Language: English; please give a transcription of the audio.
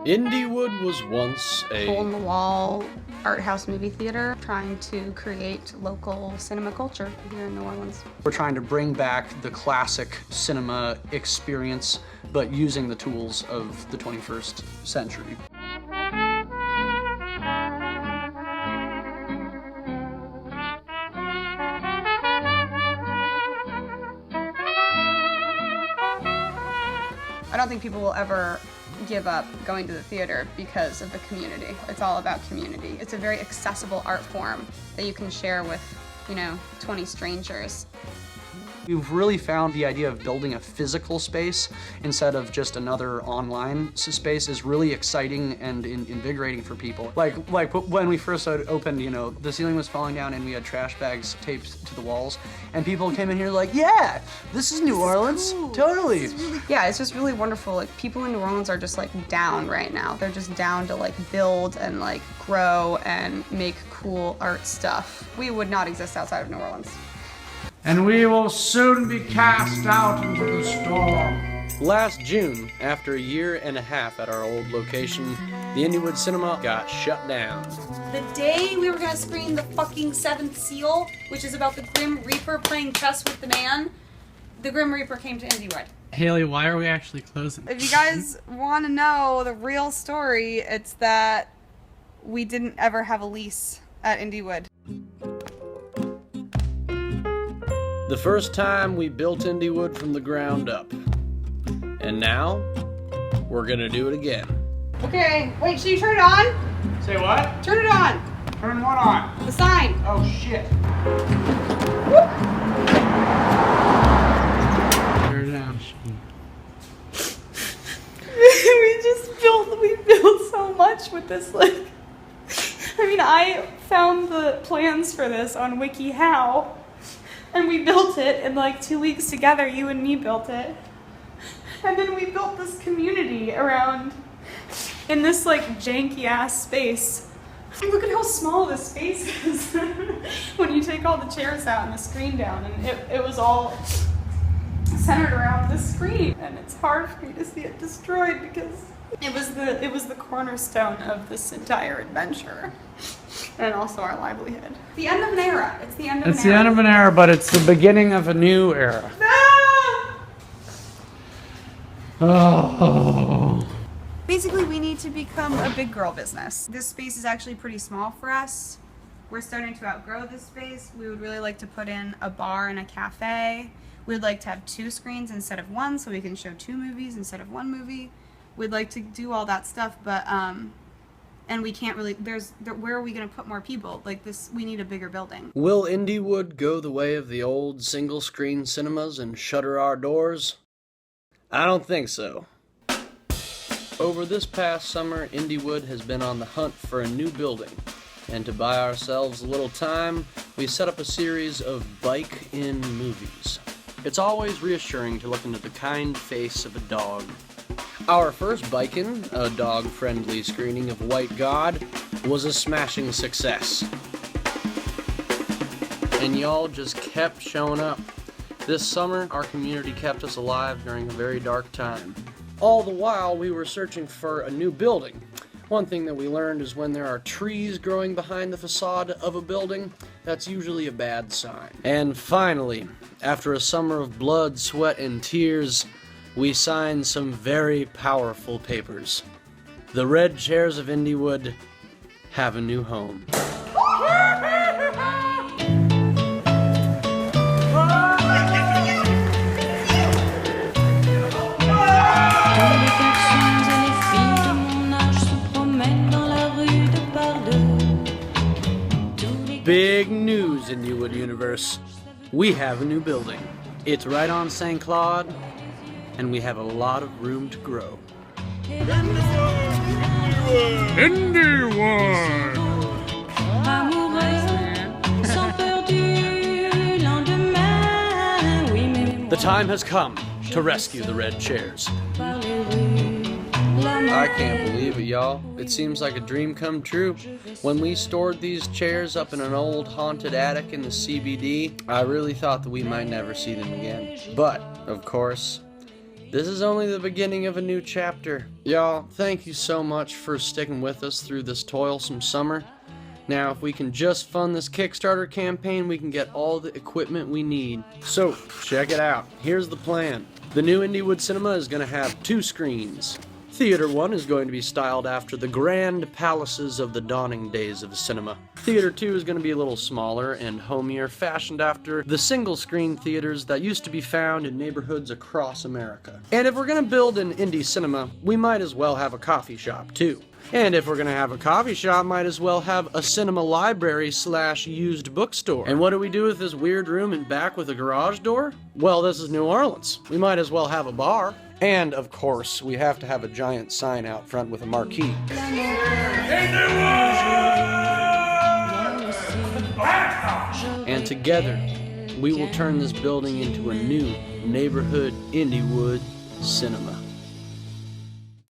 Indywood was once a hole-in-the-wall art house movie theater trying to create local cinema culture here in New Orleans. We're trying to bring back the classic cinema experience, but using the tools of the 21st century. I don't think people will ever give up going to the theater because of the community. It's all about community. It's a very accessible art form that you can share with, 20 strangers. We've really found the idea of building a physical space instead of just another online space is really exciting and invigorating for people. Like when we first opened, the ceiling was falling down and we had trash bags taped to the walls, and people came in here like, yeah, this is New Orleans, cool. Totally. It's just really wonderful. Like, people in New Orleans are just down right now. They're just down to build and grow and make cool art stuff. We would not exist outside of New Orleans. And we will soon be cast out into the storm. Last June, after a year and a half at our old location, the Indywood Cinema got shut down. The day we were gonna screen the fucking Seventh Seal, which is about the Grim Reaper playing chess with the man, the Grim Reaper came to Indywood. Haley, why are we actually closing? If you guys want to know the real story, it's that we didn't ever have a lease at Indywood. The first time we built Indywood from the ground up. And now, we're gonna do it again. Okay, wait, should you turn it on? Say what? Turn it on! Turn what on? The sign! Oh shit. Turn it down, Shane. we built so much with this, I found the plans for this on WikiHow. And we built it in 2 weeks together. You and me built it. And then we built this community around in this janky ass space. And look at how small this space is when you take all the chairs out and the screen down, and it was all centered around this screen. And it's hard for me to see it destroyed because it was the cornerstone of this entire adventure. And also our livelihood. The end of an era. It's the end of an era. It's the end of an era, but it's the beginning of a new era. Ah! Oh. Basically, we need to become a big girl business. This space is actually pretty small for us. We're starting to outgrow this space. We would really like to put in a bar and a cafe. We'd like to have 2 screens instead of 1 so we can show 2 movies instead of 1 movie. We'd like to do all that stuff, but and we can't really, where are we going to put more people? We need a bigger building. Will Indywood go the way of the old single-screen cinemas and shutter our doors? I don't think so. Over this past summer, Indywood has been on the hunt for a new building. And to buy ourselves a little time, we set up a series of bike-in movies. It's always reassuring to look into the kind face of a dog. Our first bike-in, a dog-friendly screening of White God, was a smashing success. And y'all just kept showing up. This summer, our community kept us alive during a very dark time. All the while, we were searching for a new building. One thing that we learned is when there are trees growing behind the facade of a building, that's usually a bad sign. And finally, after a summer of blood, sweat, and tears, we signed some very powerful papers. The red chairs of Indywood have a new home. Big news, Indywood Universe. We have a new building. It's right on St. Claude, and we have a lot of room to grow. Indywood! The time has come to rescue the red chairs. I can't believe it, y'all. It seems like a dream come true. When we stored these chairs up in an old haunted attic in the CBD, I really thought that we might never see them again. But, of course, This is only the beginning of a new chapter. Y'all, thank you so much for sticking with us through this toilsome summer. Now, if we can just fund this Kickstarter campaign, we can get all the equipment we need. So, check it out. Here's the plan. The new Indywood Cinema is going to have 2 screens. Theater 1 is going to be styled after the grand palaces of the dawning days of cinema. Theater 2 is going to be a little smaller and homier, fashioned after the single-screen theaters that used to be found in neighborhoods across America. And if we're going to build an indie cinema, we might as well have a coffee shop, too. And if we're going to have a coffee shop, might as well have a cinema library / used bookstore. And what do we do with this weird room in back with a garage door? Well, this is New Orleans. We might as well have a bar. And, of course, we have to have a giant sign out front with a marquee. And together, we will turn this building into a new neighborhood Indywood Cinema.